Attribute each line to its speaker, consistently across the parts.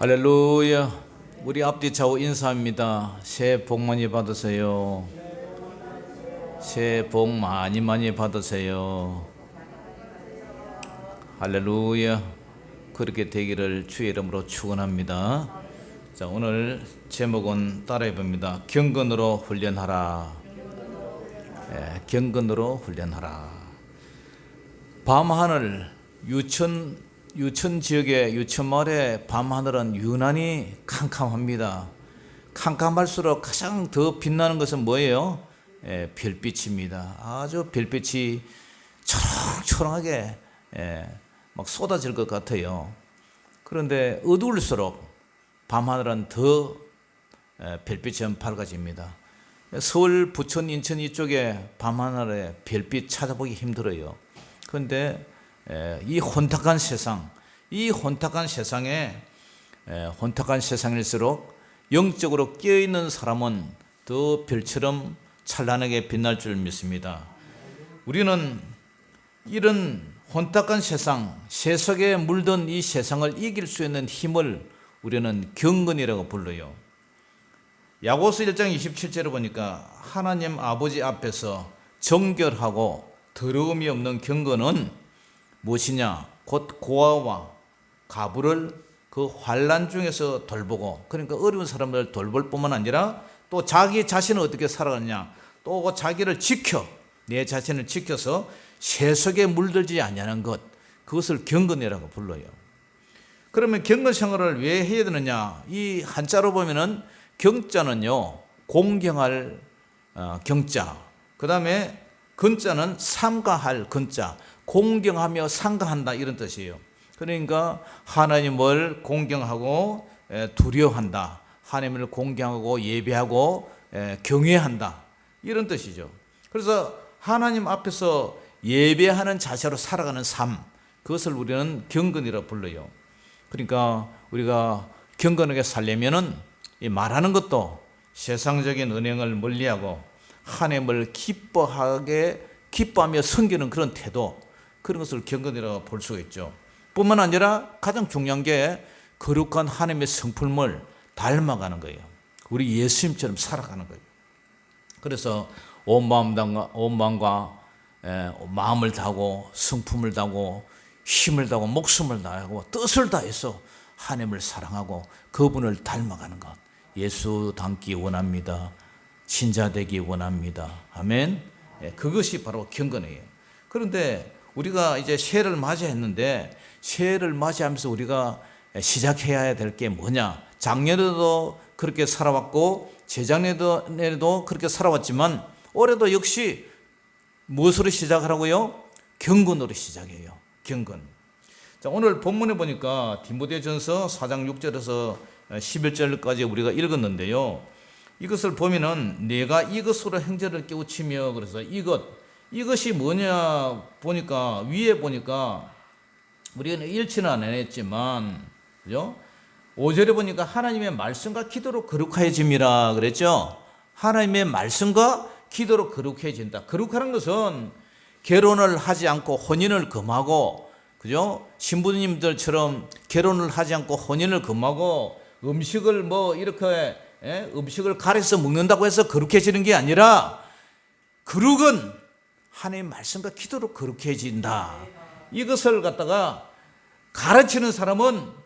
Speaker 1: 할렐루야. 우리 앞뒤 좌우 인사합니다. 새해 복 많이 받으세요. 새해 복 많이 많이 받으세요. 할렐루야. 그렇게 되기를 주의 이름으로 축원합니다. 자, 오늘 제목은 따라해 봅니다. 경건으로 훈련하라. 경건으로 훈련하라. 밤하늘 유천 지역의 유천 마을의 밤하늘은 유난히 캄캄합니다. 캄캄할수록 가장 더 빛나는 것은 뭐예요? 별빛입니다. 아주 별빛이 초롱초롱하게 막 쏟아질 것 같아요. 그런데 어두울수록 밤하늘은 더 별빛이 밝아집니다. 서울, 부천, 인천 이쪽에 밤하늘에 별빛 찾아보기 힘들어요. 그런데 이 혼탁한 세상에 혼탁한 세상일수록 영적으로 깨어있는 사람은 더 별처럼 찬란하게 빛날 줄 믿습니다. 우리는 이런 혼탁한 세속에 물든 이 세상을 이길 수 있는 힘을 우리는 경건이라고 불러요. 야고보서 1장 27절을 보니까 하나님 아버지 앞에서 정결하고 더러움이 없는 경건은 무엇이냐? 곧 고아와 가부를 그 환난 중에서 돌보고, 그러니까 어려운 사람을 돌볼 뿐만 아니라 또 자기 자신을 어떻게 살아가느냐, 또 자기를 내 자신을 지켜서 세속에 물들지 아니하는 것, 그것을 경건이라고 불러요. 그러면 경건 생활을 왜 해야 되느냐? 이 한자로 보면은 경자는요, 공경할 경자, 그 다음에 건자는 삼가할 건자, 공경하며 상가한다, 이런 뜻이에요. 그러니까 하나님을 공경하고 두려워한다, 하나님을 공경하고 예배하고 경외한다, 이런 뜻이죠. 그래서 하나님 앞에서 예배하는 자세로 살아가는 삶, 그것을 우리는 경건이라고 불러요. 그러니까 우리가 경건하게 살려면은 이 말하는 것도 세상적인 은행을 멀리하고 하나님을 기뻐하며 섬기는 그런 태도, 그런 것을 경건이라고 볼 수가 있죠. 뿐만 아니라 가장 중요한 게 거룩한 하나님의 성품을 닮아가는 거예요. 우리 예수님처럼 살아가는 거예요. 그래서 온 마음과 마음을 다하고 성품을 다하고 힘을 다하고 목숨을 다하고 뜻을 다해서 하나님을 사랑하고 그분을 닮아가는 것, 예수 닮기 원합니다. 신자 되기 원합니다. 아멘. 그것이 바로 경건이에요. 그런데 우리가 이제 새해를 맞이했는데, 새해를 맞이하면서 우리가 시작해야 될 게 뭐냐? 작년에도 그렇게 살아왔고 재작년에도 그렇게 살아왔지만 올해도 역시 무엇으로 시작하라고요? 경건으로 시작해요. 경건. 자, 오늘 본문에 보니까 디모데전서 4장 6절에서 11절까지 우리가 읽었는데요. 이것을 보면은 내가 이것으로 형제를 깨우치며, 그래서 이것이 뭐냐 보니까, 위에 보니까 우리는 일치는 안 했지만, 그죠? 5절에 보니까 하나님의 말씀과 기도로 거룩해짐이라 그랬죠. 하나님의 말씀과 기도로 거룩해진다. 거룩하는 것은 결혼을 하지 않고 혼인을 금하고, 그죠? 신부님들처럼 결혼을 하지 않고 혼인을 금하고 음식을 이렇게 음식을 가려서 먹는다고 해서 거룩해지는 게 아니라, 거룩은 하나님의 말씀과 기도로 거룩해진다. 이것을 갖다가 가르치는 사람은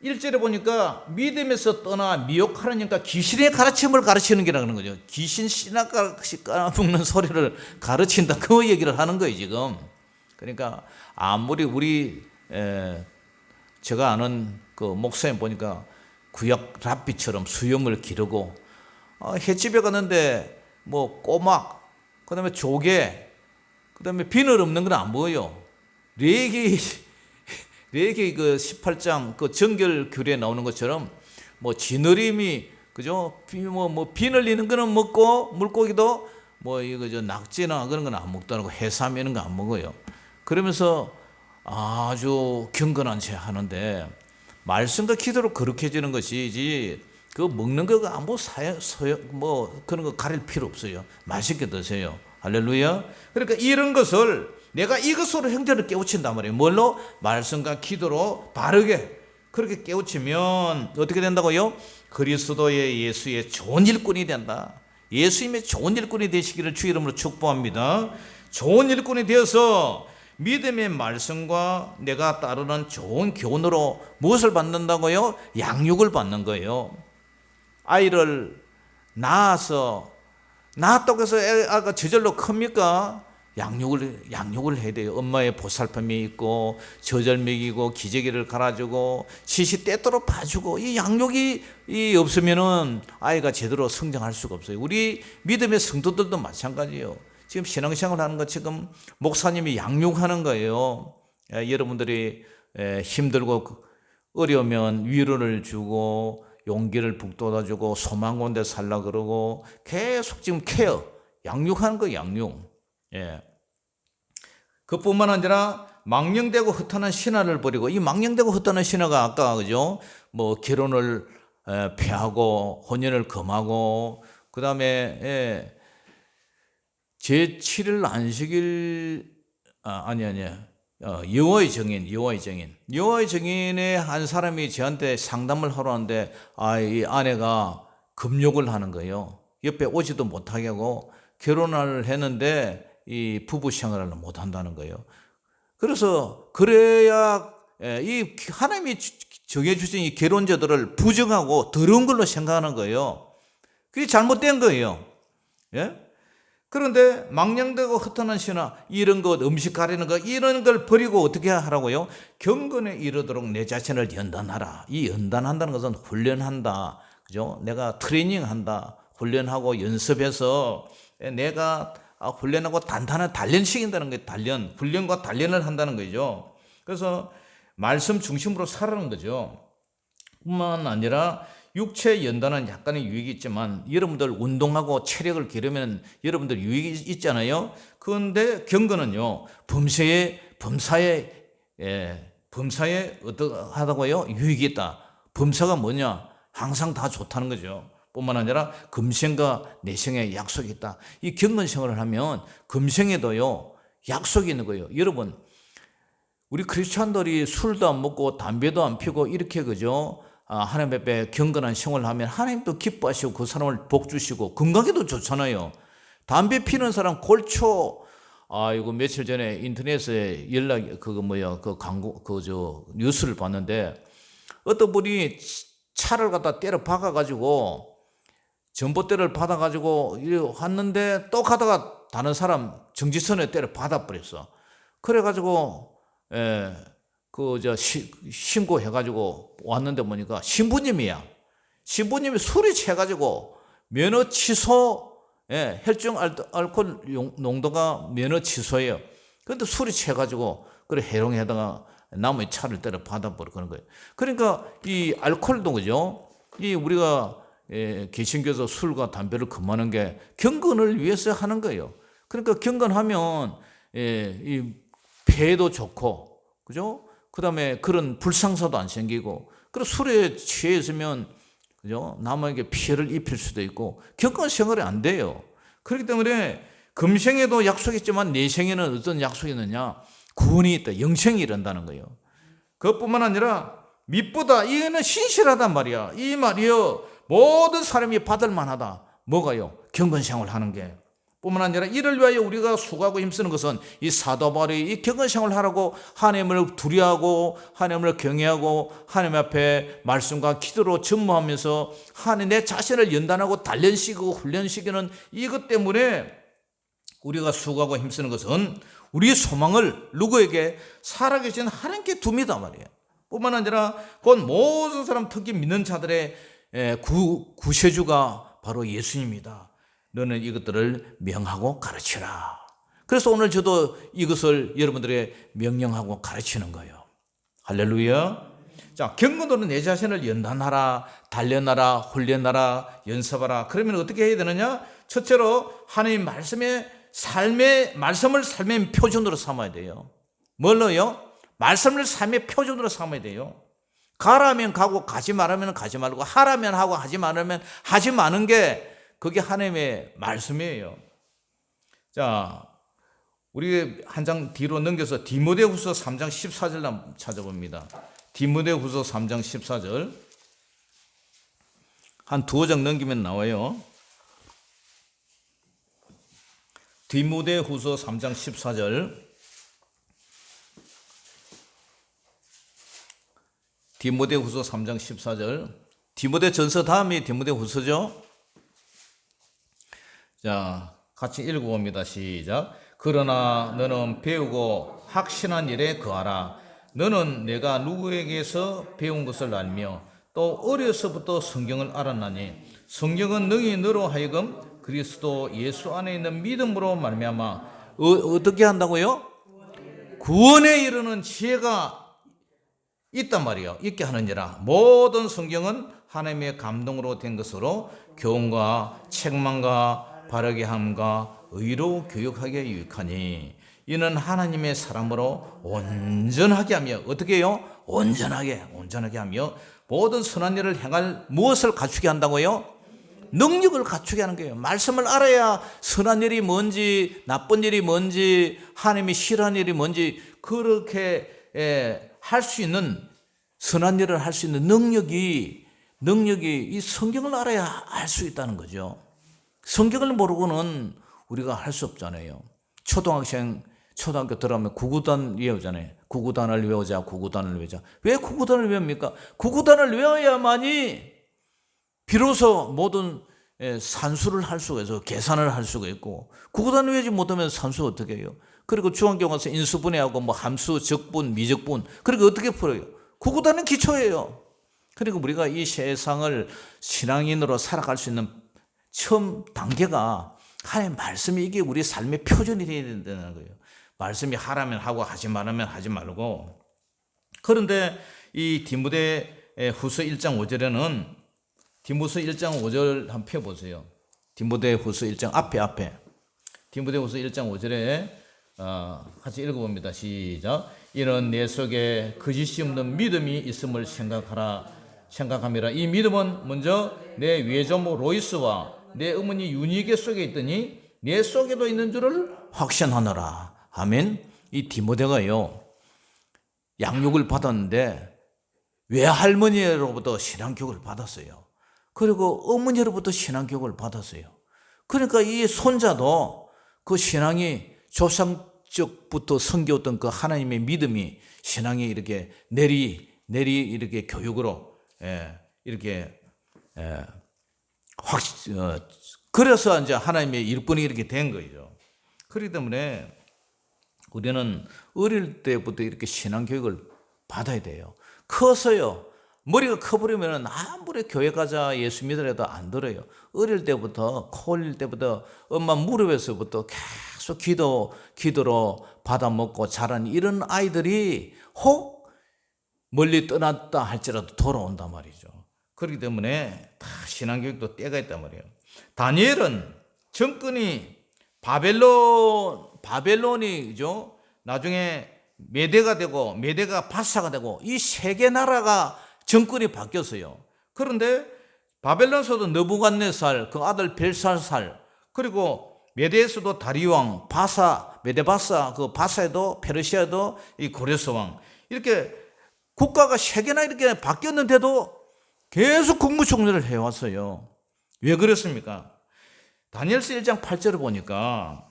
Speaker 1: 1절에 보니까 믿음에서 떠나 미혹하느니까 귀신의 가르침을 가르치는 게라는 거죠. 귀신 씨앗가시 까먹는 소리를 가르친다, 그 얘기를 하는 거예요 지금. 그러니까 아무리 제가 아는 그 목사님 보니까 구약 랍비처럼 수염을 기르고 횟집에 갔는데 꼬막, 그 다음에 조개, 그 다음에 비늘 없는 건 안 보여요. 레기 그 18장 그 정결규례에 나오는 것처럼 지느러미, 그죠? 비늘 있는 거는 먹고, 물고기도 이거 낙지나 그런 건 안 먹더라고. 해삼 이런 거 안 먹어요. 그러면서 아주 경건한 채 하는데, 말씀과 기도로 거룩해지는 것이지 그 먹는 거 아무 그런 거 가릴 필요 없어요. 맛있게 드세요. 할렐루야. 그러니까 이런 것을 내가 이것으로 형제를 깨우친단 말이에요. 뭘로? 말씀과 기도로 바르게 그렇게 깨우치면 어떻게 된다고요? 그리스도의 예수의 좋은 일꾼이 된다. 예수님의 좋은 일꾼이 되시기를 주 이름으로 축복합니다. 좋은 일꾼이 되어서 믿음의 말씀과 내가 따르는 좋은 교훈으로 무엇을 받는다고요? 양육을 받는 거예요. 아이를 낳았다고 해서 애가 저절로 큽니까? 양육을 해야 돼요. 엄마의 보살핌이 있고 저절 먹이고 기저귀를 갈아주고 시시 때때로 봐주고 이 양육이 없으면은 아이가 제대로 성장할 수가 없어요. 우리 믿음의 성도들도 마찬가지예요. 지금 신앙생활 하는 거 지금 목사님이 양육하는 거예요. 여러분들이 힘들고 어려우면 위로를 주고 용기를 북돋아주고 소망 가운데 살라 그러고 계속 지금 양육하는 거 양육. 그뿐만 아니라 망령되고 흩어난 신화를 버리고 이 망령되고 흩어난 신화가 아까 그죠? 뭐 결혼을 피하고 혼연을 금하고 그다음에 제7일 안식일 여호와의 정인의 한 사람이 저한테 상담을 하러 왔는데 이 아내가 금욕을 하는 거예요. 옆에 오지도 못하게 하고 결혼을 했는데 이 부부 생활을 못 한다는 거예요. 그래서 그래야 이 하나님이 정해주신 이 결혼제도를 부정하고 더러운 걸로 생각하는 거예요. 그게 잘못된 거예요. 그런데 망령되고 흩어난 신화 이런 것 음식 가리는 것 이런 걸 버리고 어떻게 하라고요? 경건에 이르도록 내 자신을 연단하라. 이 연단한다는 것은 훈련한다. 그죠? 내가 트레이닝한다. 훈련하고 연습해서 내가 훈련하고 단단한 단련시킨다는 거예요. 훈련과 단련을 한다는 거죠. 그래서 말씀 중심으로 살아가는 거죠. 뿐만 아니라 육체 연단은 약간의 유익이 있지만 여러분들 운동하고 체력을 기르면 여러분들 유익이 있잖아요. 그런데 경건은요 범사에 어떠하다고요? 유익이 있다. 범사가 뭐냐? 항상 다 좋다는 거죠. 뿐만 아니라 금생과 내생에 약속이 있다. 이 경건 생활을 하면 금생에도요 약속이 있는 거예요. 여러분 우리 크리스찬들이 술도 안 먹고 담배도 안 피고 이렇게 그죠? 하나님 앞에 경건한 생활을 하면 하나님도 기뻐하시고 그 사람을 복 주시고 건강에도 좋잖아요. 담배 피는 사람 골초 이거 며칠 전에 인터넷에 그 광고 뉴스를 봤는데 어떤 분이 차를 갖다 때려 박아 가지고 전봇대를 받아가지고 왔는데 또 가다가 다른 사람 정지선에 때려 받아버렸어. 그래가지고 신고해가지고 왔는데 보니까 신부님이야. 신부님이 술이 취해가지고 면허 취소, 혈중 알코올 농도가 면허 취소예요. 그런데 술이 취해가지고 그래 해롱에다가 남의 차를 때려 받아버려 그런 거예요. 그러니까 이 알코올도 그죠? 이 우리가 개신교에서 술과 담배를 금하는 게 경건을 위해서 하는 거예요. 그러니까 경건하면 이 폐도 좋고, 그죠? 그 다음에 그런 불상사도 안 생기고, 그리고 술에 취해 있으면, 그죠? 남에게 피해를 입힐 수도 있고, 경건 생활이 안 돼요. 그렇기 때문에 금생에도 약속이 있지만 내생에는 어떤 약속이 있느냐? 구원이 있다. 영생이 이른다는 거예요. 그것뿐만 아니라 밑보다 이거는 신실하단 말이야. 이 말이요. 모든 사람이 받을 만하다. 뭐가요? 경건생활을 하는 게. 뿐만 아니라 이를 위하여 우리가 수고하고 힘쓰는 것은 이 사도 바울이 이 경건생활을 하라고 하나님을 두려워하고 하나님을 경외하고 하나님 앞에 말씀과 기도로 전무하면서 하나님 내 자신을 연단하고 단련시키고 훈련시키는 이것 때문에 우리가 수고하고 힘쓰는 것은 우리의 소망을 누구에게? 살아계신 하나님께 둡니다 말이에요. 뿐만 아니라 곧 모든 사람 특히 믿는 자들의 구세주가 바로 예수님이다. 너는 이것들을 명하고 가르치라. 그래서 오늘 저도 이것을 여러분들에게 명령하고 가르치는 거예요. 할렐루야. 자, 경건으로 내 자신을 연단하라, 단련하라, 훈련하라, 연습하라. 그러면 어떻게 해야 되느냐? 첫째로 하나님 말씀을 삶의 표준으로 삼아야 돼요. 뭘로요? 말씀을 삶의 표준으로 삼아야 돼요. 가라면 가고 가지 말라면 가지 말고 하라면 하고 하지 말라면 하지 마는 게 그게 하나님의 말씀이에요. 자, 우리 한 장 뒤로 넘겨서 디모데후서 3장 14절 찾아봅니다. 디모데후서 3장 14절. 한 두어 장 넘기면 나와요. 디모데후서 3장 14절. 디모데후서 3장 14절. 디모데전서 다음이 디모데후서죠. 자, 같이 읽어봅니다. 시작. 그러나 너는 배우고 확신한 일에 거하라. 너는 내가 누구에게서 배운 것을 알며 또 어려서부터 성경을 알았나니 성경은 능히 너로 하여금 그리스도 예수 안에 있는 믿음으로 말미암아 어떻게 한다고요? 구원에 이르는 지혜가 있단 말이에요. 있게 하느니라. 모든 성경은 하나님의 감동으로 된 것으로 교훈과 책망과 바르게 함과 의로 교육하게 유익하니 이는 하나님의 사람으로 온전하게 하며 어떻게 해요? 온전하게 하며 모든 선한 일을 행할 무엇을 갖추게 한다고요? 능력을 갖추게 하는 거예요. 말씀을 알아야 선한 일이 뭔지 나쁜 일이 뭔지 하나님이 싫어하는 일이 뭔지 그렇게 할 수 있는 선한 일을 할 수 있는 능력이 이 성경을 알아야 알 수 있다는 거죠. 성경을 모르고는 우리가 할 수 없잖아요. 초등학교 들어가면 구구단 외우잖아요. 구구단을 외우자. 왜 구구단을 외웁니까? 구구단을 외워야만이 비로소 모든 산수를 할 수가 있어. 계산을 할 수가 있고 구구단을 외우지 못하면 산수 어떻게 해요? 그리고 중학교 가서 인수분해하고 뭐 함수, 적분, 미적분 그리고 어떻게 풀어요? 구구단은 기초예요. 그리고 우리가 이 세상을 신앙인으로 살아갈 수 있는 처음 단계가 하나님의 말씀이 이게 우리 삶의 표준이 되어야 된다는 거예요. 말씀이 하라면 하고 하지 말라면 하지 말고. 그런데 이 디모데후서 1장 5절에는 디모데후서 1장 5절 한번 펴보세요. 디모데후서 1장 앞에 디모데후서 1장 5절에 같이 읽어봅니다. 시작. 이는 내 속에 거짓이 없는 믿음이 있음을 생각함이라. 이 믿음은 먼저 내 외조모 로이스와 내 어머니 유니게 속에 있더니 내 속에도 있는 줄을 확신하노라. 아멘. 이 디모데가요 양육을 받았는데 외할머니로부터 신앙교육을 받았어요. 그리고 어머니로부터 신앙교육을 받았어요. 그러니까 이 손자도 그 신앙이 조상적부터 섬겨왔던 그 하나님의 믿음이 신앙이 이렇게 내리 이렇게 교육으로 이렇게 그래서 이제 하나님의 일꾼이 이렇게 된 거죠. 그렇기 때문에 우리는 어릴 때부터 이렇게 신앙 교육을 받아야 돼요. 커서요. 머리가 커버리면 아무리 교회 가자 예수 믿으라도 안 들어요. 어릴 때부터 코 올릴 때부터 엄마 무릎에서부터 계속 기도로 받아먹고 자란 이런 아이들이 혹 멀리 떠났다 할지라도 돌아온단 말이죠. 그렇기 때문에 다 신앙교육도 때가 있단 말이에요. 다니엘은 정권이 바벨론이죠. 나중에 메대가 되고 메대가 바사가 되고 이 세 개 나라가 정권이 바뀌었어요. 그런데 바벨론에서도 느부갓네살 그 아들 벨사살 그리고 메대에서도 다리왕 메데바사 그 바사에도 페르시아에도 이 고레스 왕 이렇게 국가가 세 개나 이렇게 바뀌었는데도 계속 국무총리를 해왔어요. 왜 그랬습니까? 다니엘서 1장 8절을 보니까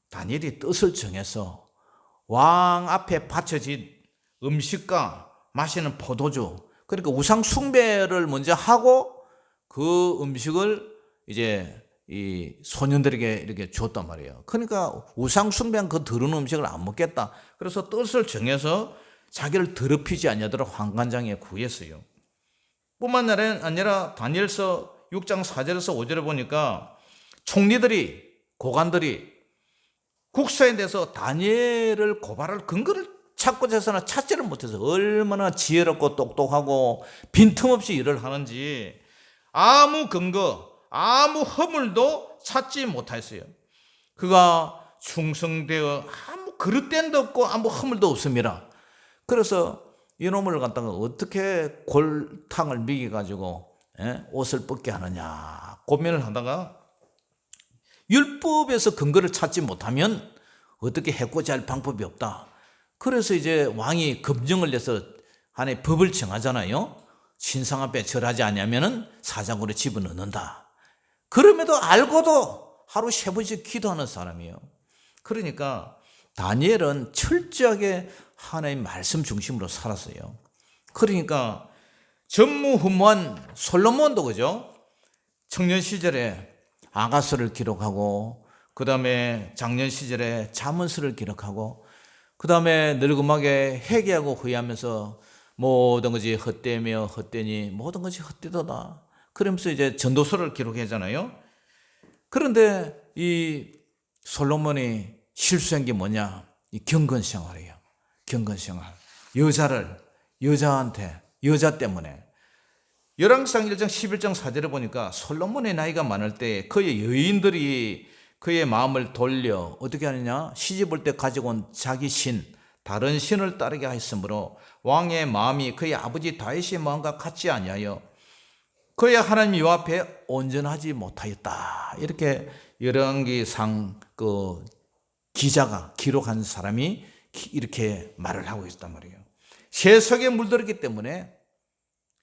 Speaker 1: 다니엘이 뜻을 정해서 왕 앞에 바쳐진 음식과 마시는 포도주 그러니까 우상 숭배를 먼저 하고 그 음식을 이제 이 소년들에게 이렇게 줬단 말이에요. 그러니까 우상 숭배한 그 더러운 음식을 안 먹겠다. 그래서 뜻을 정해서 자기를 더럽히지 않도록 환관장에 구했어요. 뿐만 아니라 다니엘서 6장 4절에서 5절에 보니까 총리들이 고관들이 국사에 대해서 다니엘을 고발할 근거를 찾고 해서는 찾지를 못해서 얼마나 지혜롭고 똑똑하고 빈틈없이 일을 하는지 아무 근거 아무 허물도 찾지 못했어요. 그가 충성되어 아무 그릇됨도 없고 아무 허물도 없습니다. 그래서 이놈을 갖다가 어떻게 골탕을 먹여가지고 옷을 벗게 하느냐 고민을 하다가 율법에서 근거를 찾지 못하면 어떻게 해코지 할 방법이 없다. 그래서 이제 왕이 검증을 내서 하나의 법을 정하잖아요. 신상 앞에 절하지 않으면 사장으로 집어넣는다. 그럼에도 알고도 하루 3번씩 기도하는 사람이에요. 그러니까 다니엘은 철저하게 하나님 말씀 중심으로 살았어요. 그러니까 전무후무한 솔로몬도 그죠? 청년 시절에 아가서를 기록하고 그 다음에 장년 시절에 잠언서를 기록하고 그 다음에 늙음하게 회개하고 후회하면서 모든 것이 헛되며 헛되니 모든 것이 헛되도다. 그러면서 이제 전도서를 기록하잖아요. 그런데 이 솔로몬이 실수한 게 뭐냐? 이 경건생활이에요. 경건생활. 여자 때문에. 열왕기상 1장 11장 4절에 보니까 솔로몬의 나이가 많을 때 그의 여인들이 그의 마음을 돌려 어떻게 하느냐? 시집 올 때 가지고 온 자기 신, 다른 신을 따르게 하였으므로 왕의 마음이 그의 아버지 다윗의 마음과 같지 아니하여 그의 하나님 여호와 앞에 온전하지 못하였다. 이렇게 열왕기상 그 기자가 기록한 사람이 이렇게 말을 하고 있단 말이에요. 세속에 물들었기 때문에,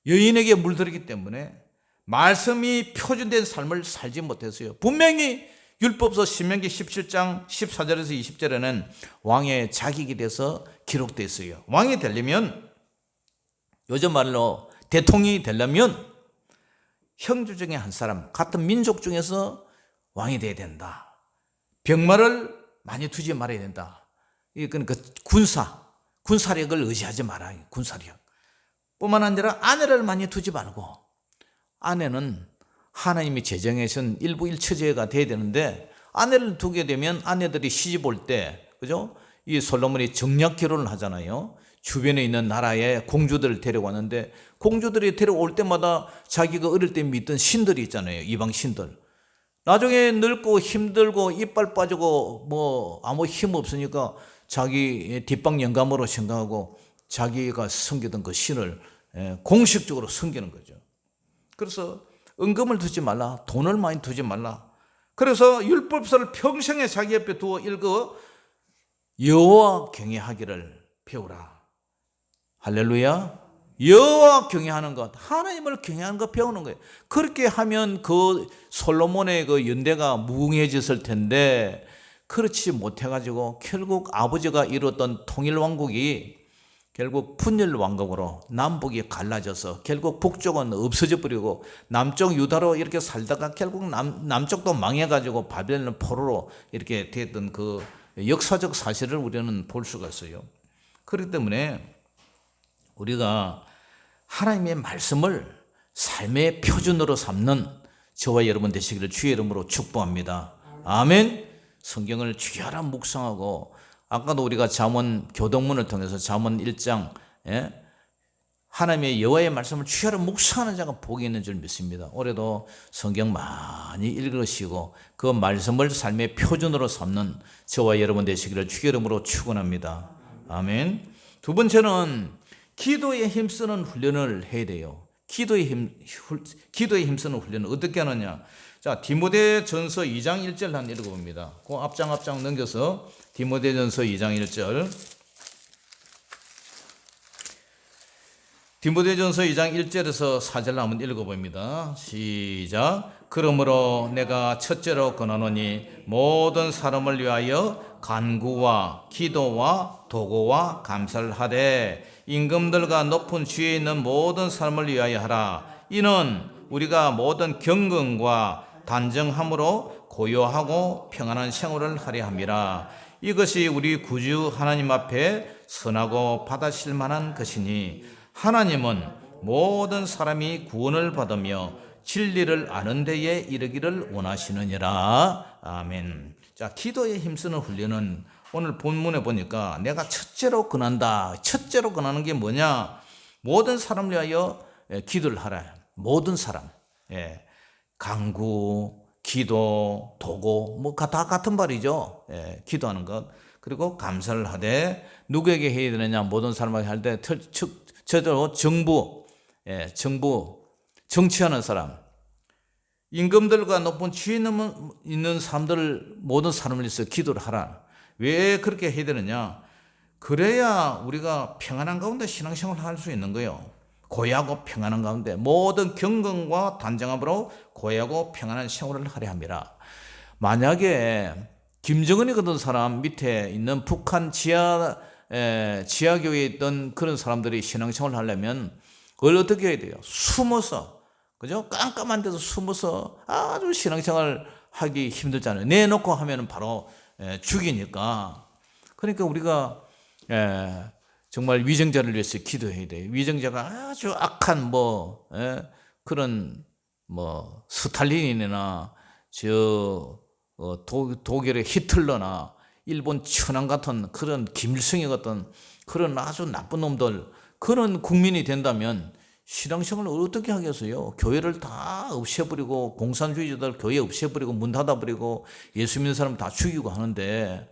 Speaker 1: 여인에게 물들었기 때문에 말씀이 표준된 삶을 살지 못했어요. 분명히 율법서 신명기 17장 14절에서 20절에는 왕의 자격에 대해서 기록되어 있어요. 왕이 되려면, 요즘 말로 대통령이 되려면 형제 중에 한 사람, 같은 민족 중에서 왕이 돼야 된다. 병마를 많이 두지 말아야 된다. 그러니까 군사력을 의지하지 말아요. 군사력. 뿐만 아니라 아내를 많이 두지 말고, 아내는 하나님이 제정하신 일부 일처제가 돼야 되는데, 아내를 두게 되면 아내들이 시집 올 때, 그죠? 이 솔로몬이 정략 결혼을 하잖아요. 주변에 있는 나라의 공주들을 데려왔는데, 공주들이 데려올 때마다 자기가 어릴 때 믿던 신들이 있잖아요. 이방 신들. 나중에 늙고 힘들고 이빨 빠지고 뭐 아무 힘 없으니까 자기 뒷방 영감으로 생각하고 자기가 섬기던 그 신을 공식적으로 섬기는 거죠. 그래서 은금을 두지 말라, 돈을 많이 두지 말라. 그래서 율법서를 평생에 자기 옆에 두어 읽어 여호와 경외하기를 배우라. 할렐루야. 여호와 경외하는 것, 하나님을 경외하는 것 배우는 거예요. 그렇게 하면 그 솔로몬의 그 연대가 무궁해졌을 텐데, 그렇지 못해가지고 결국 아버지가 이뤘던 통일왕국이 결국 분열왕국으로 남북이 갈라져서 결국 북쪽은 없어져 버리고 남쪽 유다로 이렇게 살다가 결국 남쪽도 망해가지고 바벨론 포로로 이렇게 됐던 그 역사적 사실을 우리는 볼 수가 있어요. 그렇기 때문에 우리가 하나님의 말씀을 삶의 표준으로 삼는 저와 여러분 되시기를 주의 이름으로 축복합니다. 아멘. 성경을 주야라 묵상하고, 아까도 우리가 잠언 교동문을 통해서 잠언 1장 하나님의 여호와의 말씀을 주야라 묵상하는 자가 복이 있는 줄 믿습니다. 올해도 성경 많이 읽으시고 그 말씀을 삶의 표준으로 삼는 저와 여러분 되시기를 주의 이름으로 축원합니다. 아멘. 두 번째는 기도에 힘쓰는 훈련을 해야 돼요. 기도에 힘쓰는 훈련은 어떻게 하느냐? 자, 디모데전서 2장 1절 한 읽어봅니다. 그 앞장 넘겨서 디모데전서 2장 1절. 디모데전서 2장 1절에서 4절 한번 읽어봅니다. 시작. 그러므로 내가 첫째로 권하노니 모든 사람을 위하여 간구와 기도와 도고와 감사를 하되 임금들과 높은 지위에 있는 모든 사람을 위하여 하라. 이는 우리가 모든 경건과 단정함으로 고요하고 평안한 생활을 하려 함이라. 이것이 우리 구주 하나님 앞에 선하고 받으실 만한 것이니 하나님은 모든 사람이 구원을 받으며 진리를 아는 데에 이르기를 원하시느니라. 아멘. 자, 기도에 힘쓰는 훈련은 오늘 본문에 보니까 내가 첫째로 권한다. 첫째로 권하는 게 뭐냐? 모든 사람을 위하여 기도를 하라. 모든 사람. 간구, 기도, 도고 뭐 다 같은 말이죠. 기도하는 것. 그리고 감사를 하되 누구에게 해야 되느냐? 모든 사람에게 할 때 첫째로 정부, 정치하는 사람, 임금들과 높은 지위 있는 사람들 모든 사람을 위해서 기도를 하라. 왜 그렇게 해야 되느냐? 그래야 우리가 평안한 가운데 신앙생활을 할 수 있는 거예요. 고요하고 평안한 가운데 모든 경건과 단정함으로 고요하고 평안한 생활을 하려 함이라. 만약에 김정은이 같은 사람 밑에 있는 북한 지하교회에 있던 그런 사람들이 신앙생활을 하려면 그걸 어떻게 해야 돼요? 숨어서, 그죠? 깜깜한 데서 숨어서 아주 신앙생활 하기 힘들잖아요. 내놓고 하면은 바로 죽이니까. 그러니까 우리가 정말 위정자를 위해서 기도해야 돼요. 위정자가 아주 악한 그런 스탈린이나 독일의 히틀러나 일본 천황 같은 그런 김일성이 같은 그런 아주 나쁜 놈들, 그런 국민이 된다면 신앙생활을 어떻게 하겠어요? 교회를 다 없애버리고, 공산주의자들 교회 없애버리고 문 닫아버리고 예수 믿는 사람 다 죽이고 하는데,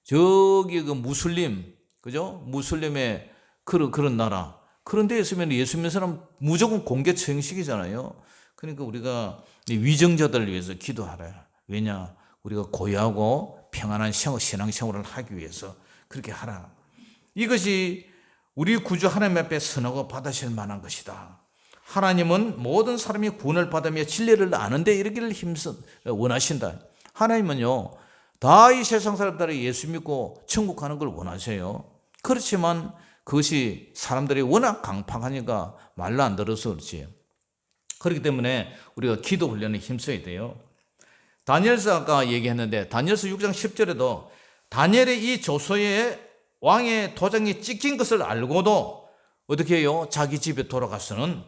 Speaker 1: 저기 그 무슬림, 그죠? 무슬림의 그런 나라, 그런 데 있으면 예수 믿는 사람 무조건 공개 처형식이잖아요. 그러니까 우리가 위정자들을 위해서 기도하라. 왜냐? 우리가 고요하고 평안한 신앙생활을 하기 위해서 그렇게 하라. 이것이 우리 구주 하나님 앞에 선하고 받으실 만한 것이다. 하나님은 모든 사람이 구원을 받으며 진리를 아는데 이르기를 원하신다. 하나님은요, 다 이 세상 사람들이 예수 믿고 천국 가는 걸 원하세요. 그렇지만 그것이 사람들이 워낙 강팍하니까 말로 안 들어서 그렇지. 그렇기 때문에 우리가 기도 훈련에 힘써야 돼요. 다니엘서 아까 얘기했는데, 다니엘서 6장 10절에도 다니엘의 이 조서에 왕의 도장이 찍힌 것을 알고도 어떻게 해요? 자기 집에 돌아가서는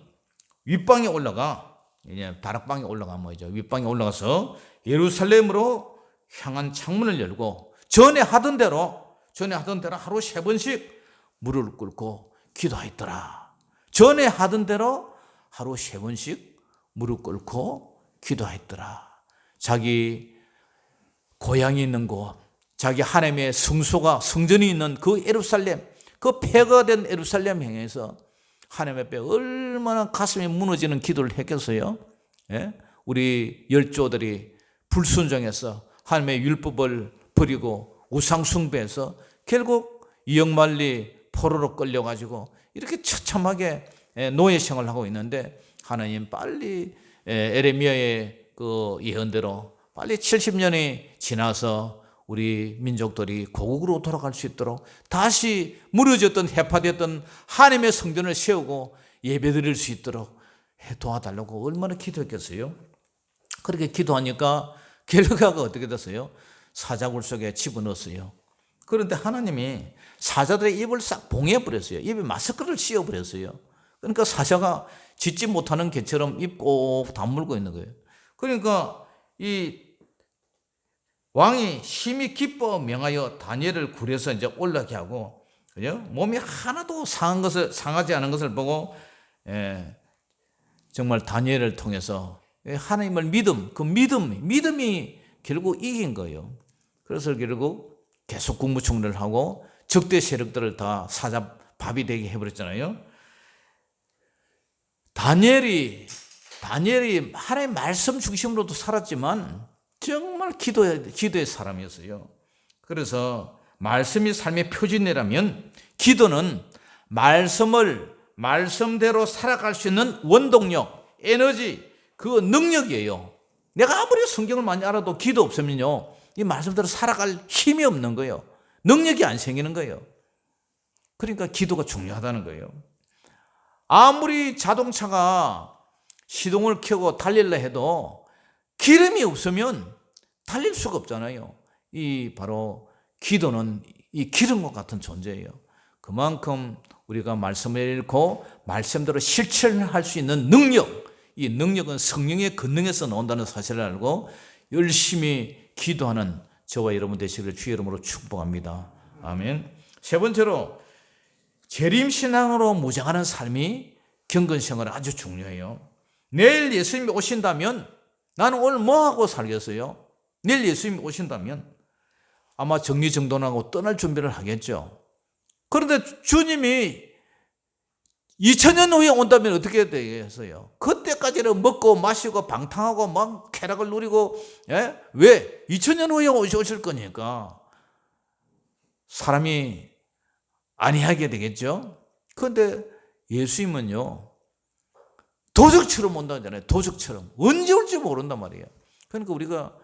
Speaker 1: 윗방에 올라가, 이제 다락방에 올라가면 뭐죠? 윗방에 올라가서 예루살렘으로 향한 창문을 열고 전에 하던 대로 하루 3번씩 무릎을 꿇고 기도하였더라. 전에 하던 대로 하루 3번씩 무릎 꿇고 기도하였더라. 자기 고향이 있는 곳, 자기 하나님의 성전이 있는 그 예루살렘, 그 폐허된 예루살렘 향해서 하나님 앞에 얼마나 가슴이 무너지는 기도를 했겠어요? 우리 열조들이 불순종해서 하나님의 율법을 버리고 우상 숭배해서 결국 이역만리 포로로 끌려가지고 이렇게 처참하게 노예 생활을 하고 있는데, 하나님 빨리 에레미야의 그 예언대로 빨리 70년이 지나서 우리 민족들이 고국으로 돌아갈 수 있도록 다시 무너졌던 해파되었던 하나님의 성전을 세우고 예배드릴 수 있도록 도와달라고 얼마나 기도했겠어요? 그렇게 기도하니까 결과가 어떻게 됐어요? 사자굴 속에 집어넣었어요. 그런데 하나님이 사자들의 입을 싹 봉해버렸어요. 입에 마스크를 씌워버렸어요. 그러니까 사자가 짖지 못하는 개처럼 입 꼭 다물고 있는 거예요. 그러니까 이 왕이 심히 기뻐 명하여 다니엘을 굴에서 이제 올라게 하고, 그죠? 몸이 하나도 상하지 않은 것을 보고 정말 다니엘을 통해서 하나님을 그 믿음이 결국 이긴 거예요. 그래서 결국 계속 국무총리를 하고 적대 세력들을 다 사자 밥이 되게 해버렸잖아요. 다니엘이 하나님의 말씀 중심으로도 살았지만 정말 기도의 사람이었어요. 그래서 말씀이 삶의 표준이라면 기도는 말씀대로 살아갈 수 있는 원동력, 에너지, 그 능력이에요. 내가 아무리 성경을 많이 알아도 기도 없으면요, 이 말씀대로 살아갈 힘이 없는 거예요. 능력이 안 생기는 거예요. 그러니까 기도가 중요하다는 거예요. 아무리 자동차가 시동을 켜고 달리려 해도 기름이 없으면 달릴 수가 없잖아요. 바로 기도는 이 기름과 같은 존재예요. 그만큼 우리가 말씀을 읽고 말씀대로 실천할 수 있는 능력, 이 능력은 성령의 권능에서 나온다는 사실을 알고 열심히 기도하는 저와 여러분 되시기를 주의 이름으로 축복합니다. 아멘. 세 번째로 재림신앙으로 무장하는 삶이 경건생활 아주 중요해요. 내일 예수님이 오신다면 나는 오늘 뭐하고 살겠어요? 내일 예수님이 오신다면 아마 정리정돈하고 떠날 준비를 하겠죠. 그런데 주님이 2000년 후에 온다면 어떻게 되겠어요? 그때까지는 먹고 마시고 방탕하고 막 쾌락을 누리고, 왜? 2000년 후에 오실 거니까. 사람이 안이하게 되겠죠. 그런데 예수님은요, 도적처럼 온다잖아요. 도적처럼. 언제 올지 모른단 말이에요. 그러니까 우리가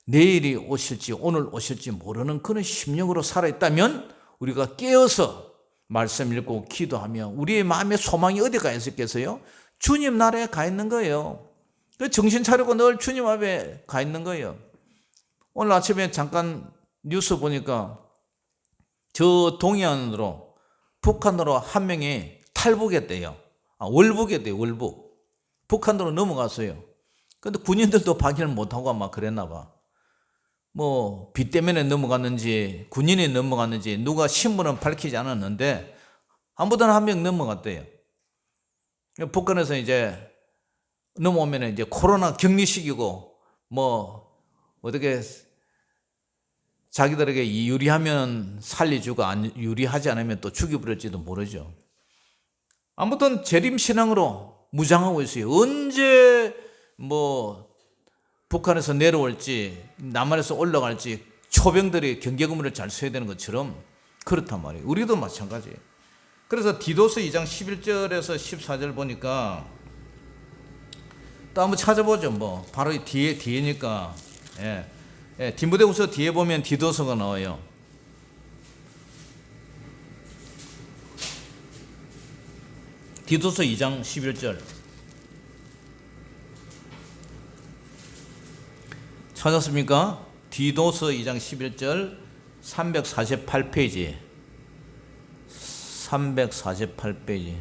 Speaker 1: 내일이 오실지 오늘 오실지 모르는 그런 심령으로 살아있다면 우리가 깨어서 말씀 읽고 기도하며 우리의 마음의 소망이 어디 가 있었겠어요? 주님 나라에 가 있는 거예요. 정신 차리고 늘 주님 앞에 가 있는 거예요. 오늘 아침에 잠깐 뉴스 보니까 저 동해안으로, 북한으로 한 명이 탈북했대요. 월북했대요. 월북. 북한으로 넘어갔어요. 근데 군인들도 방해를 못하고 아마 그랬나 봐. 뭐 비 때문에 넘어갔는지 군인이 넘어갔는지 누가 신분은 밝히지 않았는데 아무데나 한 명 넘어갔대요. 북한에서 이제 넘어오면 이제 코로나 격리시키고 뭐 어떻게 자기들에게 유리하면 살려주고 유리하지 않으면 또 죽여버릴지도 모르죠. 아무튼 재림신앙으로 무장하고 있어요. 언제 뭐 북한에서 내려올지 남한에서 올라갈지 초병들이 경계근무를 잘 서야 되는 것처럼 그렇단 말이에요. 우리도 마찬가지예요. 그래서 디도서 2장 11절에서 14절 보니까 또 한번 찾아보죠. 뭐 바로 뒤에니까. 디모데후서 뒤에 보면 디도서가 나와요. 디도서 2장 11절 찾았습니까? 디도서 2장 11절 348페이지 348페이지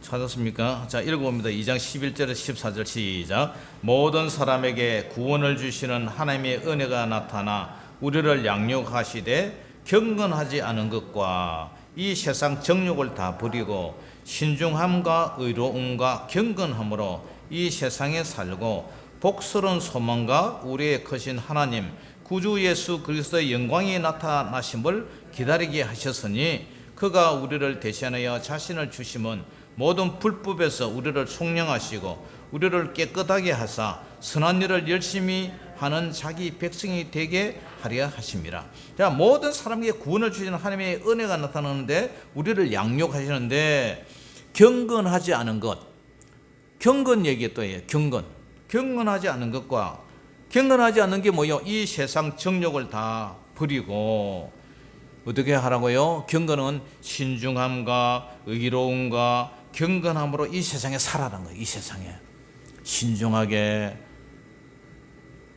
Speaker 1: 찾았습니까? 자, 읽어봅니다. 2장 11절에서 14절 시작. 모든 사람에게 구원을 주시는 하나님의 은혜가 나타나 우리를 양육하시되 경건하지 않은 것과 이 세상 정욕을 다 버리고 신중함과 의로움과 경건함으로 이 세상에 살고 복스러운 소망과 우리의 크신 하나님 구주 예수 그리스도의 영광이 나타나심을 기다리게 하셨으니 그가 우리를 대신하여 자신을 주심은 모든 불법에서 우리를 속량하시고 우리를 깨끗하게 하사 선한 일을 열심히 하는 자기 백성이 되게 하려 하심이라. 자, 모든 사람에게 구원을 주시는 하나님의 은혜가 나타나는데 우리를 양육하시는데 경건하지 않은 것, 경건 얘기 또 해요. 경건하지 않은 것과 경건하지 않는 게 뭐예요? 이 세상 정욕을 다 버리고 어떻게 하라고요? 경건은 신중함과 의로움과 경건함으로 이 세상에 살아라는 거예요. 이 세상에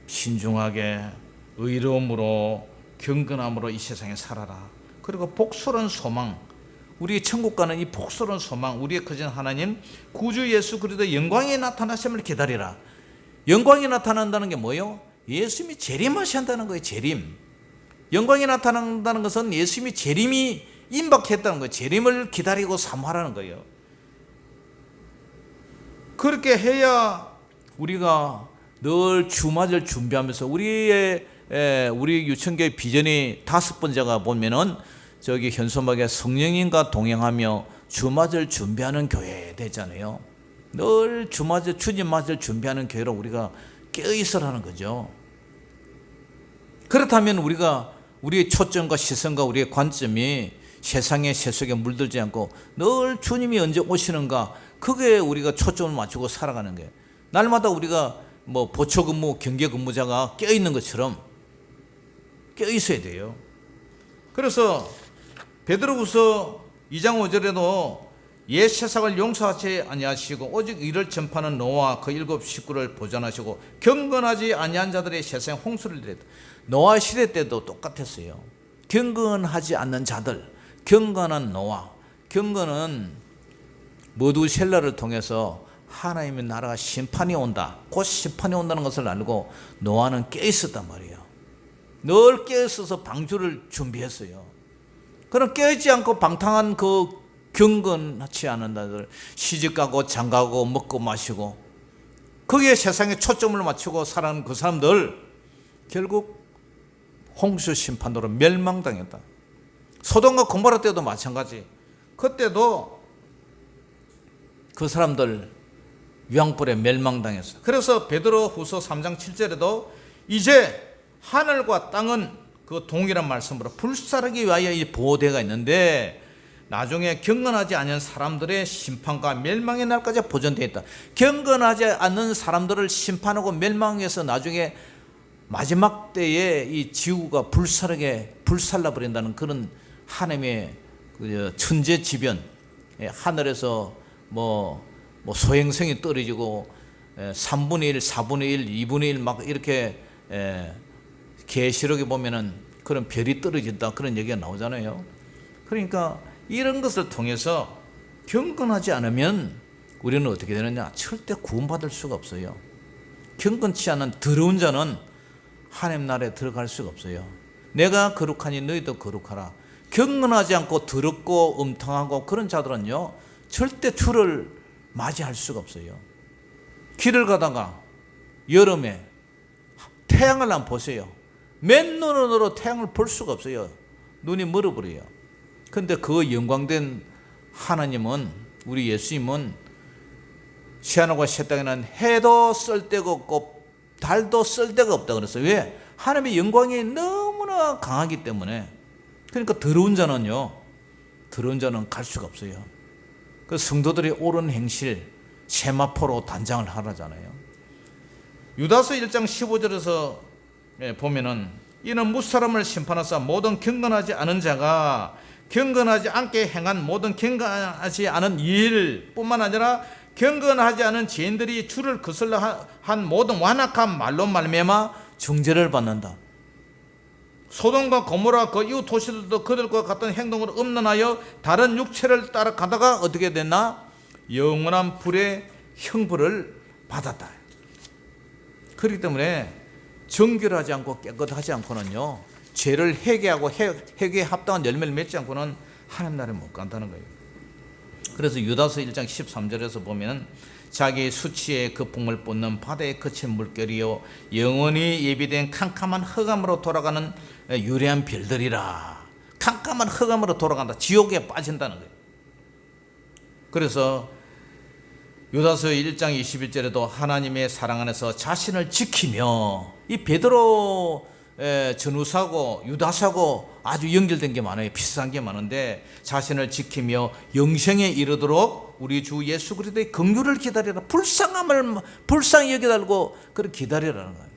Speaker 1: 신중하게 의로움으로 경건함으로 이 세상에 살아라. 그리고 복스러운 소망, 우리 천국 가는 이 복스러운 소망, 우리의 크신 하나님 구주 예수 그리스도 영광이 나타나심을 기다리라. 영광이 나타난다는 게 뭐예요? 예수님이 재림하신다는 거예요. 재림. 영광이 나타난다는 것은 예수님이 재림이 임박했다는 거예요. 재림을 기다리고 사모하라는 거예요. 그렇게 해야 우리가 늘 주맞을 준비하면서 우리 유천교회 비전이 5번째가 보면은 저기 현수막에 성령님과 동행하며 주맞을 준비하는 교회 되잖아요. 늘 주님 맞을 준비하는 교회로 우리가 깨어있으라는 거죠. 그렇다면 우리의 초점과 시선과 우리의 관점이 세상의 세속에 물들지 않고 늘 주님이 언제 오시는가, 그게 우리가 초점을 맞추고 살아가는 거예요. 날마다 우리가 뭐 보초근무, 경계근무자가 껴있는 것처럼 껴있어야 돼요. 그래서 베드로후서 2장 5절에도 옛 세상을 용서하지 아니하시고 오직 이를 전파하는 노아와 그 7 식구를 보존하시고 경건하지 아니한 자들의 세상에 홍수를 내렸다. 노아 시대 때도 똑같았어요. 경건하지 않는 자들, 경건한 노아, 경건은 머두셀라를 통해서 하나님의 나라가 심판이 온다, 곧 심판이 온다는 것을 알고 노아는 깨어있었단 말이에요. 늘 깨어있어서 방주를 준비했어요. 그럼 깨어있지 않고 방탕한 그 경건하지 않은 자들, 시집가고 장가고 먹고 마시고 거기에 세상에 초점을 맞추고 살아가는 그 사람들 결국 홍수 심판으로 멸망당했다. 소돔과 고모라 때도 마찬가지. 그때도 그 사람들 유황불에 멸망당했어요. 그래서 베드로후서 3장 7절에도 이제 하늘과 땅은 그 동일한 말씀으로 불사르기 위하여 이 보호대가 있는데 나중에 경건하지 않은 사람들의 심판과 멸망의 날까지 보존되어 있다. 경건하지 않는 사람들을 심판하고 멸망해서 나중에 마지막 때에 이 지구가 불살라 버린다는 그런 하나님의 천재지변, 하늘에서 뭐 소행성이 떨어지고 3분의 1, 4분의 1, 2분의 1 막 이렇게 계시록에 보면은 그런 별이 떨어진다 그런 얘기가 나오잖아요. 그러니까 이런 것을 통해서 경건하지 않으면 우리는 어떻게 되느냐? 절대 구원받을 수가 없어요. 경건치 않은 더러운 자는 하나님 나라에 들어갈 수가 없어요. 내가 거룩하니 너희도 거룩하라. 경건하지 않고 더럽고 음탕하고 그런 자들은요 절대 주를 맞이할 수가 없어요. 길을 가다가 여름에 태양을 안 보세요. 맨눈으로 태양을 볼 수가 없어요. 눈이 멀어버려요. 그런데 그 영광된 하나님은, 우리 예수님은 시한하고 새 땅에는 해도 쓸데가 없고 달도 쓸데가 없다 그랬어요. 왜? 하나님의 영광이 너무나 강하기 때문에. 그러니까 더러운 자는 갈 수가 없어요. 그 성도들이 옳은 행실 세마포로 단장을 하라잖아요. 유다서 1장 15절에서 보면은 이는 무사람을 심판하사 모든 경건하지 않은 자가 경건하지 않게 행한 모든 경건하지 않은 일뿐만 아니라 경건하지 않은 죄인들이 주를 거슬러 한 모든 완악한 말로 말미암아 정죄를 받는다. 소돔과 고모라 그 이웃 도시들도 그들과 같은 행동으로 음란하여 다른 육체를 따라가다가 어떻게 됐나? 영원한 불의 형벌을 받았다. 그렇기 때문에 정결하지 않고 깨끗하지 않고는요 죄를 회개하고 회개에 합당한 열매를 맺지 않고는 하나님 나라에 못 간다는 거예요. 그래서 유다서 1장 13절에서 보면 자기 수치의 거품을 뿜는 바다에 그친 물결이요 영원히 예비된 캄캄한 흑암으로 돌아가는 유래한 별들이라. 캄캄한 흑암으로 돌아간다. 지옥에 빠진다는 거예요. 그래서 유다서 1장 21절에도 하나님의 사랑 안에서 자신을 지키며, 이 베드로 전후사고 유다사고 아주 연결된 게 많아요. 비슷한 게 많은데 자신을 지키며 영생에 이르도록 우리 주 예수 그리스도의 긍휼을 기다리라. 불쌍함을 불쌍히 여겨달고 그렇게 기다리라는 거예요.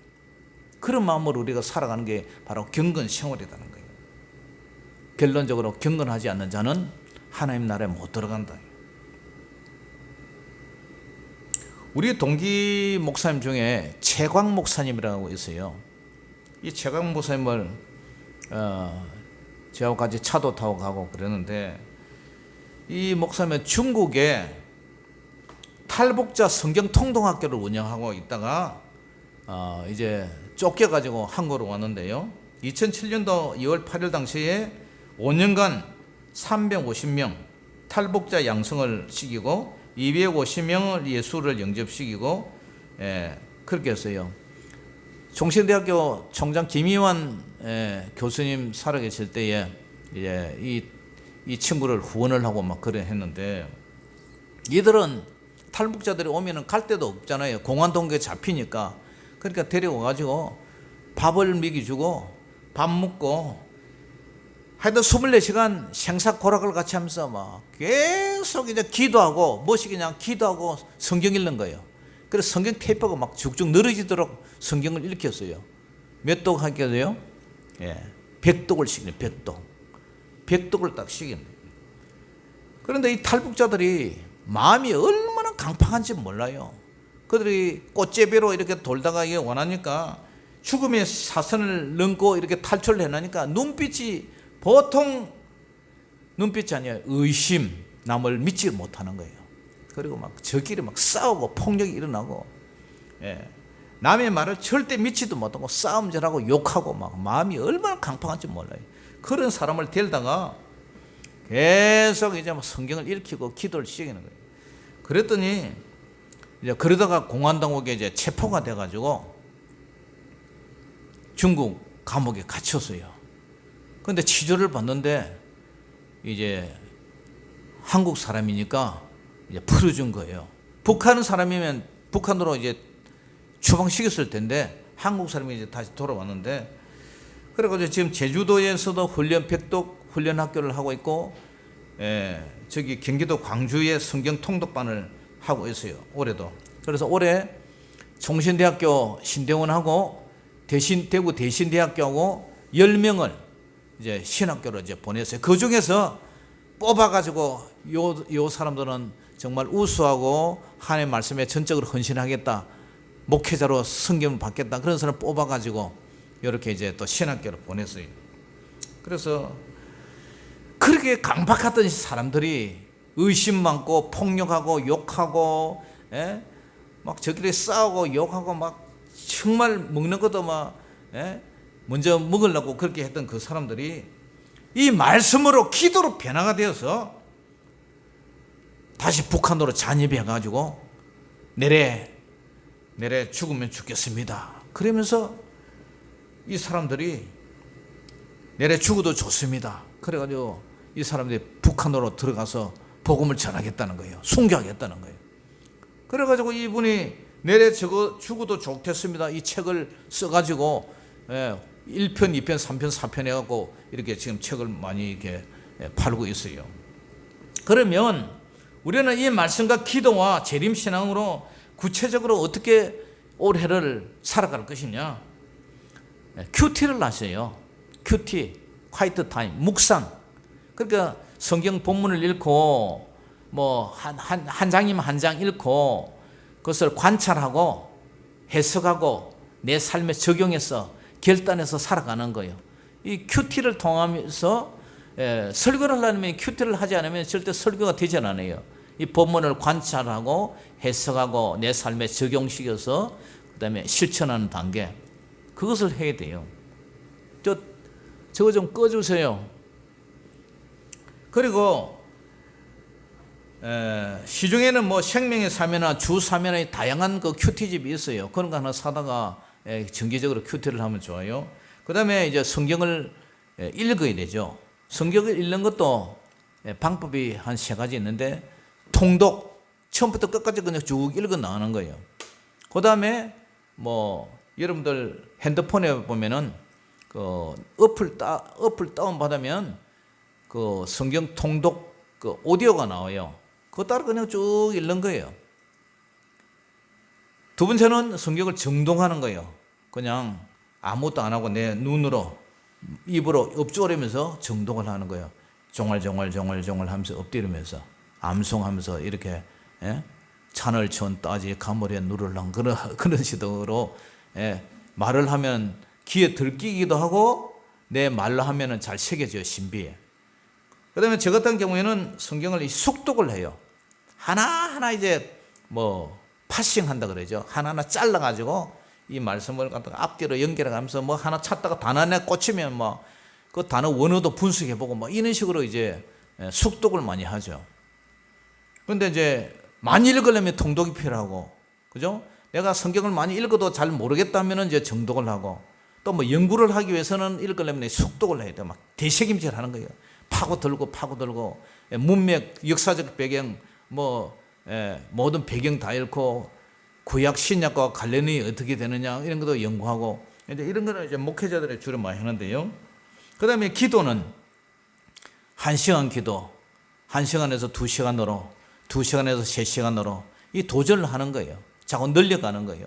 Speaker 1: 그런 마음으로 우리가 살아가는 게 바로 경건 생활이라는 거예요. 결론적으로 경건하지 않는 자는 하나님 나라에 못 들어간다. 우리 동기 목사님 중에 최광 목사님이라고 있어요. 이 최광 목사님을 저하고 같이 차도 타고 가고 그러는데, 이 목사님은 중국에 탈북자 성경 통독학교를 운영하고 있다가 이제 쫓겨가지고 한국으로 왔는데요. 2007년도 2월 8일 당시에 5년간 350명 탈북자 양성을 시키고 250명을 예수를 영접시키고 그렇게 했어요. 종신대학교 총장 김희환 교수님 살아계실 때에 이제 이 친구를 후원을 하고 막 그래 했는데, 이들은 탈북자들이 오면은 갈 데도 없잖아요. 공안 동계에 잡히니까. 그러니까 데려와가지고 밥을 먹여주고 밥 먹고 하여튼 24시간 생사고락을 같이 하면서 막 계속 이제 기도하고, 무엇이 그냥 기도하고 성경 읽는 거예요. 그래서 성경 테이프가 막 쭉쭉 늘어지도록 성경을 읽혔어요. 몇 독 하겠어요? 100독을 시키네. 100독을 딱 시키네. 그런데 이 탈북자들이 마음이 얼마나 강팍한지 몰라요. 그들이 꽃제비로 이렇게 돌다가 이게 원하니까 죽음의 사선을 넘고 이렇게 탈출을 해나니까 눈빛이 보통 눈빛이 아니에요. 의심, 남을 믿지 못하는 거예요. 그리고 막 저끼리 막 싸우고 폭력이 일어나고, 남의 말을 절대 믿지도 못하고 싸움질하고 욕하고 막 마음이 얼마나 강팍한지 몰라요. 그런 사람을 데리다가 계속 이제 막 성경을 읽히고 기도를 시키는 거예요. 그랬더니 이제 그러다가 공안당국에 이제 체포가 돼가지고 중국 감옥에 갇혔어요. 그런데 치료를 받는데 이제 한국 사람이니까 이제 풀어준 거예요. 북한 사람이면 북한으로 이제 추방시켰을 텐데 한국 사람이 이제 다시 돌아왔는데, 그래가지고 지금 제주도에서도 백독 훈련 학교를 하고 있고, 저기 경기도 광주에 성경 통독반을 하고 있어요. 올해도. 그래서 올해 총신대학교 신대원하고 대구 대신대학교하고 10명을 이제 신학교로 이제 보냈어요. 그 중에서 뽑아가지고 요 사람들은 정말 우수하고 하나님의 말씀에 전적으로 헌신하겠다, 목회자로 성경을 받겠다, 그런 사람 뽑아가지고 이렇게 이제 또 신학교로 보냈어요. 그래서 그렇게 강박하던 사람들이 의심 많고 폭력하고 욕하고, 막 저끼리 싸우고 욕하고 막 정말 먹는 것도 막 먼저 먹으려고 그렇게 했던 그 사람들이 이 말씀으로 기도로 변화가 되어서 다시 북한으로 잔입해 가지고 내래 죽으면 죽겠습니다. 그러면서 이 사람들이 내래 죽어도 좋습니다. 그래가지고 이 사람들이 북한으로 들어가서 복음을 전하겠다는 거예요. 순교하겠다는 거예요. 그래가지고 이분이 내래 죽어도 좋겠습니다, 이 책을 써가지고 1편, 2편, 3편, 4편 해갖고 이렇게 지금 책을 많이 이렇게 팔고 있어요. 그러면 우리는 이 말씀과 기도와 재림신앙으로 구체적으로 어떻게 올해를 살아갈 것이냐? 큐티를 하세요. 큐티, 콰이트 타임, 묵상. 그러니까 성경 본문을 읽고 뭐 한 장이면 한 장 읽고 그것을 관찰하고 해석하고 내 삶에 적용해서 결단해서 살아가는 거예요. 이 큐티를 통하면서 설교를 하려면 큐티를 하지 않으면 절대 설교가 되지 않아요. 이 본문을 관찰하고 해석하고 내 삶에 적용시켜서 그다음에 실천하는 단계, 그것을 해야 돼요. 저거 좀 꺼주세요. 그리고 시중에는 뭐 생명의 사매나 주 사매나 다양한 그 큐티집이 있어요. 그런 거 하나 사다가 정기적으로 큐티를 하면 좋아요. 그 다음에 이제 성경을 읽어야 되죠. 성경을 읽는 것도 방법이 한 3가지 있는데, 통독, 처음부터 끝까지 그냥 쭉 읽어 나가는 거예요. 그 다음에 뭐 여러분들 핸드폰에 보면은 그 어플 다운받으면 그 성경 통독 그 오디오가 나와요. 그거 따라 그냥 쭉 읽는 거예요. 두 번째는 성경을 정독하는 거예요. 그냥 아무것도 안 하고 내 눈으로 입으로 엎조리면서 정독을 하는 거예요. 종알종알 하면서 엎드리면서 암송하면서 이렇게 찬을 천 따지 가물에 누를랑 그런 식으로 말을 하면 귀에 들키기도 하고 내 말로 하면은 잘 새겨져요, 신비에. 그 다음에 저 같은 경우에는 성경을 숙독을 해요. 하나하나 이제 뭐 파싱한다 그러죠. 하나하나 잘라가지고 이 말씀을 갖다가 앞뒤로 연결해가면서 뭐 하나 찾다가 단어 안에 꽂히면 뭐 그 단어 원어도 분석해보고 뭐 이런 식으로 이제 숙독을 많이 하죠. 근데 이제 많이 읽으려면 통독이 필요하고, 그죠? 내가 성경을 많이 읽어도 잘 모르겠다면 이제 정독을 하고, 또 뭐 연구를 하기 위해서는 읽으려면 숙독을 해야 돼. 막 대책임질 하는 거예요. 파고들고 문맥, 역사적 배경, 뭐 모든 배경 다 읽고 구약 신약과 관련이 어떻게 되느냐 이런 것도 연구하고, 이제 이런 거는 이제 목회자들이 주로 많이 하는데요. 그다음에 기도는 1시간 기도, 1시간에서 2시간으로, 2시간에서 3시간으로 이 도전을 하는 거예요. 자꾸 늘려가는 거예요.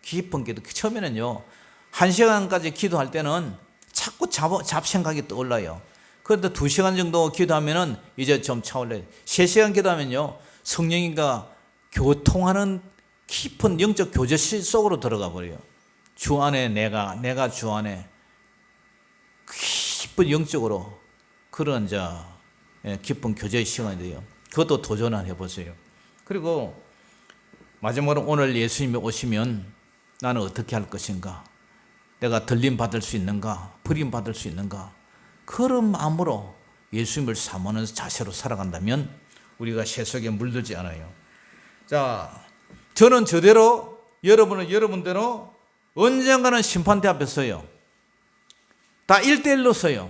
Speaker 1: 깊은 기도. 처음에는요, 1시간까지 기도할 때는 자꾸 잡생각이 떠올라요. 그런데 2시간 정도 기도하면은 이제 좀 차올라요. 3시간 기도하면요, 성령님과 교통하는 깊은 영적 교제시 속으로 들어가 버려요. 주 안에 내가 주 안에 깊은 영적으로 그런 깊은 교제의 시간이 돼요. 그것도 도전을 해보세요. 그리고 마지막으로 오늘 예수님이 오시면 나는 어떻게 할 것인가? 내가 들림 받을 수 있는가? 버림 받을 수 있는가? 그런 마음으로 예수님을 사모하는 자세로 살아간다면 우리가 세속에 물들지 않아요. 자, 저는 저대로, 여러분은 여러분대로 언젠가는 심판대 앞에 서요. 다 1대1로 서요.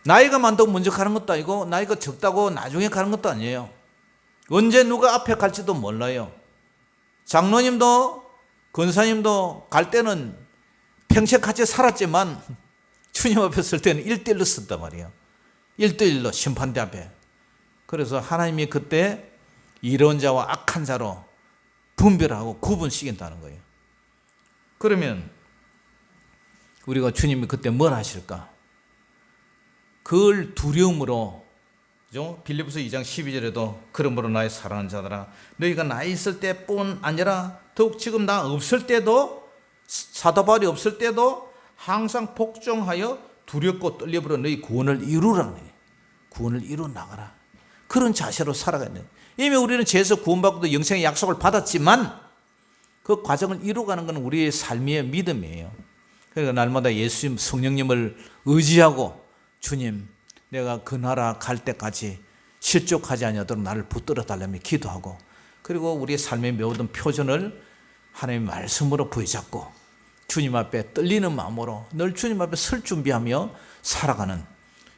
Speaker 1: 나이가 많다고 먼저 가는 것도 아니고 나이가 적다고 나중에 가는 것도 아니에요. 언제 누가 앞에 갈지도 몰라요. 장로님도 권사님도 갈 때는 평생 같이 살았지만 주님 앞에 설 때는 1대1로 썼단 말이에요. 1대1로 심판대 앞에. 그래서 하나님이 그때 이로운 자와 악한 자로 분별하고 구분시킨다는 거예요. 그러면 우리가 주님이 그때 뭘 하실까? 그걸 두려움으로, 그죠? 빌립보서 2장 12절에도 그러므로 나의 사랑하는 자들아 너희가 나 있을 때뿐 아니라 더욱 지금 나 없을 때도, 사도 바울이 없을 때도 항상 복종하여 두렵고 떨림으로 너희 구원을 이루라네. 구원을 이루 나가라. 그런 자세로 살아가야 돼. 이미 우리는 죄에서 구원받고도 영생의 약속을 받았지만 그 과정을 이루어가는 건 우리의 삶의 믿음이에요. 그러니까 날마다 예수님 성령님을 의지하고 주님 내가 그 나라 갈 때까지 실족하지 아니하도록 나를 붙들어 달라며 기도하고, 그리고 우리의 삶의 모든 표준을 하나님의 말씀으로 부여잡고 주님 앞에 떨리는 마음으로 늘 주님 앞에 설 준비하며 살아가는,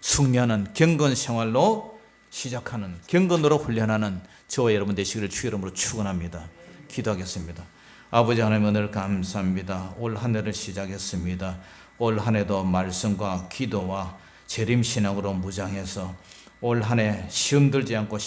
Speaker 1: 승리하는 경건 생활로 시작하는, 경건으로 훈련하는 저와 여러분 되시기를 주 이름으로 축원합니다. 기도하겠습니다. 아버지 하나님 은혜를 감사합니다. 올 한 해를 시작했습니다. 올 한 해도 말씀과 기도와 재림신앙으로 무장해서 올 한 해 시험 들지 않고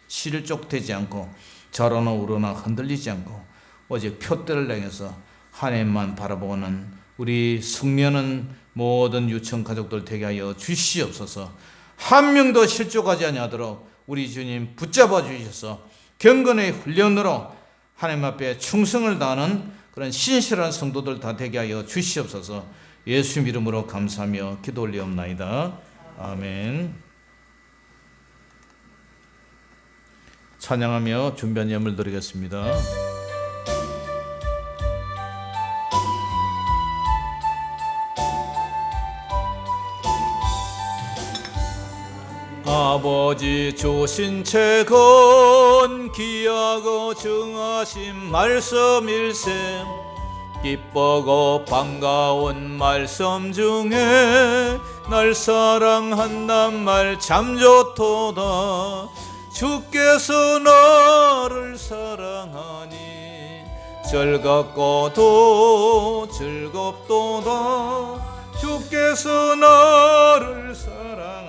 Speaker 1: 실족되지 않고 저러나 우러나 흔들리지 않고 오직 표대를 향해서 하나님만 바라보는 우리 승리하는 모든 유청 가족들 되게 하여 주시옵소서. 한 명도 실족하지 아니하도록 우리 주님 붙잡아 주셔서 경건의 훈련으로 하나님 앞에 충성을 다하는 그런 신실한 성도들 다 되게 하여 주시옵소서. 예수 이름으로 감사하며 기도 올리옵나이다. 아멘. 찬양하며 준비한 예물 드리겠습니다. 아버지 주신 책은 귀하고 정하신 말씀일세. 기쁘고 반가운 말씀 중에 날 사랑한단 말 참 좋도다. 주께서 나를 사랑하니 즐겁고도 즐겁도다. 주께서 나를 사랑하니